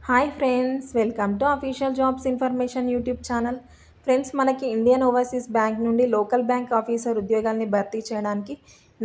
Hi friends, welcome to official jobs information YouTube channel. Friends, మనకి Indian overseas bank నుండి local bank officer ఉద్యోగాల్ని భర్తీ చేయడానికి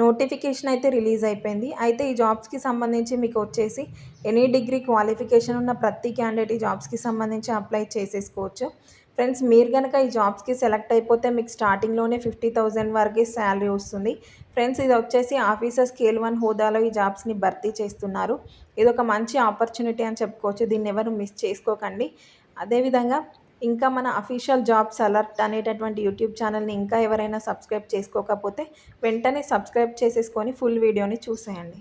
notification అయితే release అయిపోయింది. అయితే ఈ జాబ్స్కి సంబంధించి మీకు వచ్చేసి ఎనీ డిగ్రీ క్వాలిఫికేషన్ ఉన్న ప్రతి క్యాండిడేట్ ఈ జాబ్స్కి సంబంధించి అప్లై చేసేసుకోవచ్చు. ఫ్రెండ్స్, మీరు కనుక ఈ జాబ్స్కి సెలెక్ట్ అయిపోతే మీకు స్టార్టింగ్లోనే 50,000 వరకు శాలరీ వస్తుంది. ఫ్రెండ్స్, ఇది వచ్చేసి ఆఫీసర్ స్కేల్ 1 హోదాలో ఈ జాబ్స్ని భర్తీ చేస్తున్నారు. ఇది ఒక మంచి ఆపర్చునిటీ అని చెప్పుకోవచ్చు. దీన్ని ఎవరు మిస్ చేసుకోకండి. అదేవిధంగా ఇంకా మన అఫీషియల్ జాబ్స్ అలర్ట్ అనేటటువంటి యూట్యూబ్ ఛానల్ని ఇంకా ఎవరైనా సబ్స్క్రైబ్ చేసుకోకపోతే వెంటనే సబ్స్క్రైబ్ చేసేసుకొని ఫుల్ వీడియోని చూసేయండి.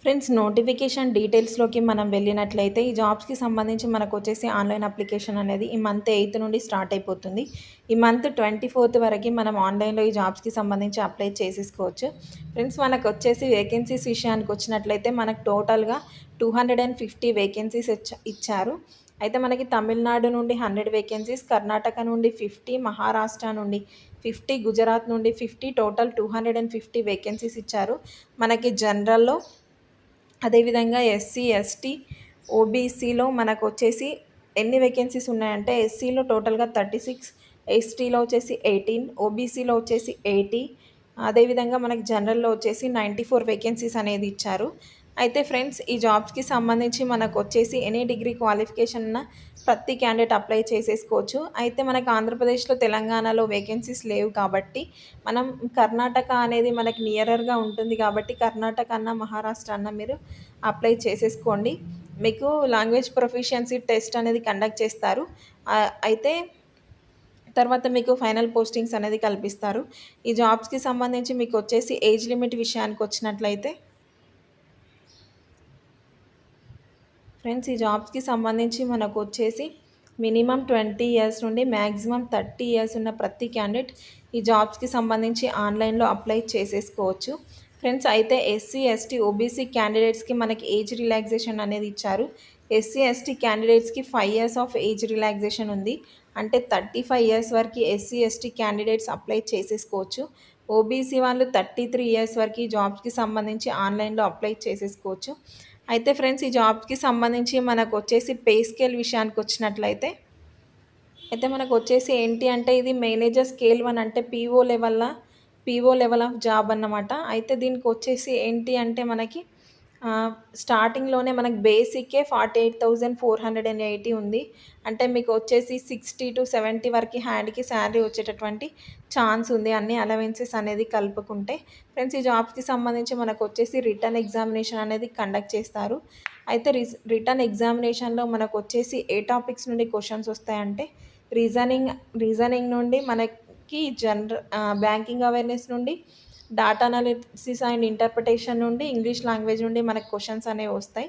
ఫ్రెండ్స్, నోటిఫికేషన్ డీటెయిల్స్లోకి మనం వెళ్ళినట్లయితే ఈ జాబ్స్కి సంబంధించి మనకు వచ్చేసి ఆన్లైన్ అప్లికేషన్ అనేది ఈ మంత్ 8 నుండి స్టార్ట్ అయిపోతుంది. ఈ మంత్ 24th వరకు మనం ఆన్లైన్లో ఈ జాబ్స్కి సంబంధించి అప్లై చేసేసుకోవచ్చు. ఫ్రెండ్స్, మనకు వచ్చేసి వేకెన్సీస్ విషయానికి వచ్చినట్లయితే మనకు టోటల్గా 250 వేకెన్సీస్ ఇచ్చారు. అయితే మనకి తమిళనాడు నుండి 100 వేకెన్సీస్, కర్ణాటక నుండి 50, మహారాష్ట్ర నుండి 50, గుజరాత్ నుండి 50, టోటల్ 250 వేకెన్సీస్ ఇచ్చారు. మనకి జనరల్లో అదేవిధంగా ఎస్సీ, ఎస్టీ, ఓబీసీలో మనకు వచ్చేసి ఎన్ని వేకెన్సీస్ ఉన్నాయంటే ఎస్సీలో టోటల్గా 36, ఎస్టీలో వచ్చేసి 18, ఓబీసీలో వచ్చేసి 80, అదేవిధంగా మనకి జనరల్లో వచ్చేసి 94 వేకెన్సీస్ అనేది ఇచ్చారు. అయితే ఫ్రెండ్స్, ఈ జాబ్స్కి సంబంధించి మనకు వచ్చేసి ఎనీ డిగ్రీ క్వాలిఫికేషన్ ఉన్న ప్రతి క్యాండిడేట్ అప్లై చేసేసుకోవచ్చు. అయితే మనకు ఆంధ్రప్రదేశ్లో, తెలంగాణలో వేకెన్సీస్ లేవు కాబట్టి మనం కర్ణాటక అనేది మనకి నియరర్గా ఉంటుంది కాబట్టి కర్ణాటక అన్న, మహారాష్ట్ర అన్న మీరు అప్లై చేసేసుకోండి. మీకు లాంగ్వేజ్ ప్రొఫిషియన్సీ టెస్ట్ అనేది కండక్ట్ చేస్తారు. అయితే తర్వాత మీకు ఫైనల్ పోస్టింగ్స్ అనేది కల్పిస్తారు. ఈ జాబ్స్కి సంబంధించి మీకు వచ్చేసి ఏజ్ లిమిట్ విషయానికి వచ్చినట్లయితే ఫ్రెండ్స్, ఈ జాబ్స్కి సంబంధించి మనకు వచ్చేసి మినిమం 20 ఇయర్స్ నుండి మ్యాక్సిమం 30 ఇయర్స్ ఉన్న ప్రతి క్యాండిడేట్ ఈ జాబ్స్కి సంబంధించి ఆన్లైన్లో అప్లై చేసేసుకోవచ్చు. ఫ్రెండ్స్, అయితే ఎస్సీ, ఎస్టీ, ఓబీసీ క్యాండిడేట్స్కి మనకి ఏజ్ రిలాక్సేషన్ అనేది ఇచ్చారు. ఎస్సీ, ఎస్టీ క్యాండిడేట్స్కి 5 ఇయర్స్ ఆఫ్ ఏజ్ రిలాక్సేషన్ ఉంది. అంటే 35 ఇయర్స్ వరకు ఎస్సీ, ఎస్టీ క్యాండిడేట్స్ అప్లై చేసేసుకోవచ్చు. ఓబీసీ వాళ్ళు 33 ఇయర్స్ వరకు ఈ జాబ్స్కి సంబంధించి ఆన్లైన్లో అప్లై చేసేసుకోవచ్చు. అయితే ఫ్రెండ్స్, ఈ జాబ్స్కి సంబంధించి మనకు వచ్చేసి పే స్కేల్ విషయానికి వచ్చినట్లయితే మనకు వచ్చేసి ఏంటి అంటే ఇది మేనేజర్ స్కేల్ 1 అంటే పీఓ లెవెల్ ఆఫ్ జాబ్ అన్నమాట. అయితే దీనికి వచ్చేసి ఏంటి అంటే మనకి స్టార్టింగ్లోనే మనకి బేసిక్కే 48,480 ఉంది. అంటే మీకు వచ్చేసి 60 to 70 వరకు హ్యాండ్కి శాలరీ వచ్చేటటువంటి ఛాన్స్ ఉంది, అన్ని అలవెన్సెస్ అనేది కలుపుకుంటే. ఫ్రెండ్స్, ఈ జాబ్స్కి సంబంధించి మనకు వచ్చేసి రిటర్న్ ఎగ్జామినేషన్ అనేది కండక్ట్ చేస్తారు. అయితే రిటర్న్ ఎగ్జామినేషన్లో మనకు వచ్చేసి ఏ టాపిక్స్ నుండి క్వశ్చన్స్ వస్తాయంటే రీజనింగ్ నుండి మనకి బ్యాంకింగ్ అవేర్నెస్ నుండి, డాటా అనాలిసిస్ అండ్ ఇంటర్ప్రిటేషన్ నుండి, ఇంగ్లీష్ లాంగ్వేజ్ నుండి మనకు క్వశ్చన్స్ అనేవి వస్తాయి.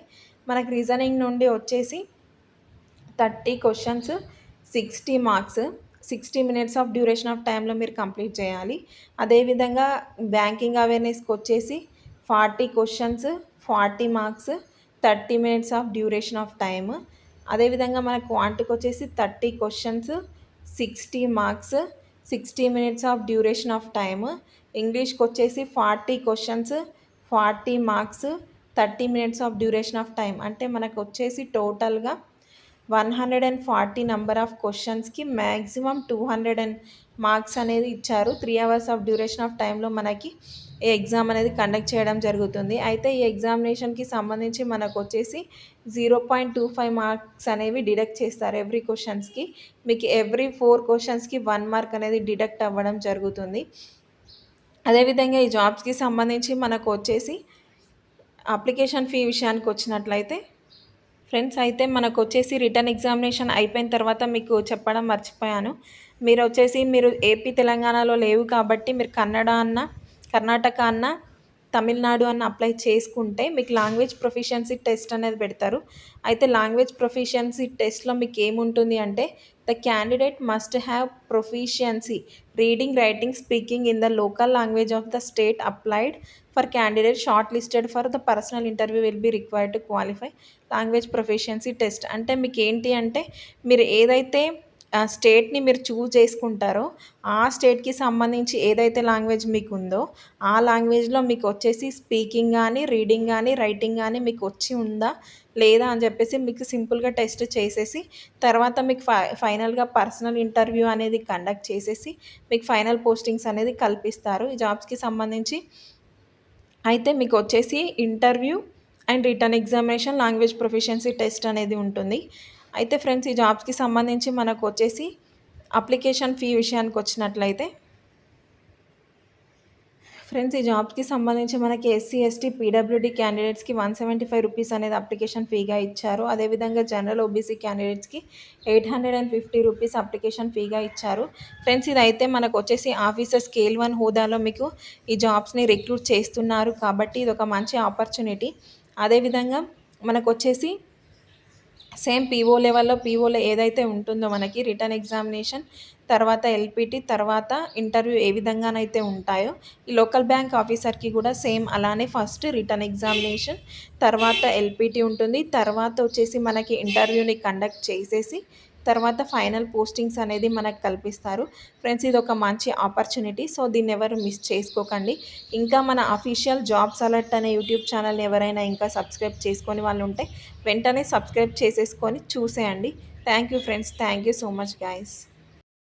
మనకు రీజనింగ్ నుండి వచ్చేసి 30 questions, 60 marks, 60 minutes of duration of టైంలో మీరు కంప్లీట్ చేయాలి. అదేవిధంగా బ్యాంకింగ్ అవేర్నెస్కి వచ్చేసి 40 questions, 40 marks, 30 minutes of duration of time. అదేవిధంగా మన క్వాంటికి వచ్చేసి 30 questions, 60 marks, 60 minutes of duration of time. ఇంగ్లీష్కి వచ్చేసి 40 questions, 40 marks, 30 minutes of duration of time. అంటే మనకు వచ్చేసి టోటల్గా 140 నెంబర్ ఆఫ్ క్వశ్చన్స్కి మ్యాక్సిమం 200 మార్క్స్ అనేది ఇచ్చారు. 3 అవర్స్ ఆఫ్ డ్యూరేషన్ ఆఫ్ టైంలో మనకి ఈ ఎగ్జామ్ అనేది కండక్ట్ చేయడం జరుగుతుంది. అయితే ఈ ఎగ్జామినేషన్కి సంబంధించి మనకు వచ్చేసి 0.25 మార్క్స్ అనేవి డిడక్ట్ చేస్తారు ఎవ్రీ క్వశ్చన్స్కి. మీకు ఎవ్రీ 4 క్వశ్చన్స్కి 1 మార్క్ అనేది డిడక్ట్ అవ్వడం జరుగుతుంది. అదేవిధంగా ఈ జాబ్స్కి సంబంధించి మనకు వచ్చేసి అప్లికేషన్ ఫీ విషయానికి వచ్చినట్లయితే ఫ్రెండ్స్, అయితే మనకు వచ్చేసి రిటర్న్ ఎగ్జామినేషన్ అయిపోయిన తర్వాత మీకు చెప్పడం మర్చిపోయాను. మీరు ఏపీ, తెలంగాణలో లేవు కాబట్టి మీరు కర్ణాటక అన్న, తమిళనాడు అన్న అప్లై చేసుకుంటే మీకు లాంగ్వేజ్ ప్రొఫిషియన్సీ టెస్ట్ అనేది పెడతారు. అయితే లాంగ్వేజ్ ప్రొఫిషియన్సీ టెస్ట్లో మీకు ఏముంటుంది అంటే the candidate must have proficiency reading, writing, speaking in the local language of the state applied for candidate short listed for the personal interview will be required to qualify language proficiency test. అంటే మీకు ఏంటి అంటే మీరు ఏదైతే స్టేట్‌ని మీరు choose చేసుకుంటారో, ఆ స్టేట్‌కి సంబంధించి ఏదైతే లాంగ్వేజ్ మీకుందో, ఆ లాంగ్వేజ్‌లో మీకొచ్చేసి స్పీకింగ్ గానీ, రీడింగ్ గానీ, రైటింగ్ గానీ మీకొచ్చి ఉందా? లేదా? అని జెప్పేసి మీకు సింపుల్‌గా టెస్ట్ చేసేసి, తర్వాత మీకు ఫైనల్‌గా పర్సనల్ ఇంటర్వ్యూ అనేది కండక్ట్ చేసేసి, మీకు ఫైనల్ పోస్టింగ్స్ అనేది కల్పిస్తారు. ఈ జాబ్స్‌కి సంబంధించి అయితే మీకొచ్చేసి interview and written examination, language proficiency test అనేది ఉంటుంది. అయితే ఫ్రెండ్స్ ఈ జాబ్స్‌కి సంబంధించి మనకొచ్చేసి అప్లికేషన్ ఫీ విషయానికొచ్చినట్లయితే ఫ్రెండ్స్ ఈ జాబ్స్‌కి సంబంధించి మనకి ఎస్సీ, ఎస్టీ, పీడబ్ల్యూడీ క్యాండిడేట్స్‌కి రూ. 175 అనేది అప్లికేషన్ ఫీగా ఇచ్చారు. అదేవిధంగా జనరల్ ఓబీసీ క్యాండిడేట్స్‌కి రూ. 850 అప్లికేషన్ ఫీగా ఇచ్చారు. ఫ్రెండ్స్ ఇదైతే మనకొచ్చేసి ఆఫీసర్ స్కేల్ 1 హోదాలో మీకు ఈ జాబ్స్‌ని రిక్రూట్ చేస్తున్నారు కాబట్టి ఇదొక మంచి ఆపర్చునిటీ. అదేవిధంగా మనకొచ్చేసి సేమ్ పీఓ లెవెల్‌లో పీఓలో ఏదైతే ఉంటుందో మనకి రిటన్ ఎగ్జామినేషన్, తర్వాత ఎల్‌పీటీ, తర్వాత ఇంటర్వ్యూ ఏ విధంగానైతే ఉంటాయో, ఈ లోకల్ బ్యాంక్ ఆఫీసర్‌కి కూడా సేమ్ అలానే ఫస్ట్ రిటన్ ఎగ్జామినేషన్, తర్వాత ఎల్‌పీటీ ఉంటుంది. తర్వాత వచ్చేసి మనకి ఇంటర్వ్యూని కండక్ట్ చేసేసి, తర్వాత ఫైనల్ పోస్టింగ్స్ అనేది మనకు కల్పిస్తారు. ఫ్రెండ్స్ ఇదొక మంచి ఆపర్చునిటీ. సో, దీన్నెవరు మిస్ చేసుకోకండి. ఇంకా మన అఫీషియల్ జాబ్స్ అలర్ట్ అనే యూట్యూబ్ ఛానల్‌ని ఎవరైనా ఇంకా సబ్స్క్రైబ్ చేసుకోని వాళ్ళుంటే వెంటనే సబ్స్క్రైబ్ చేసేసుకొని చూసేయండి. Thank you friends. Thank you so much guys.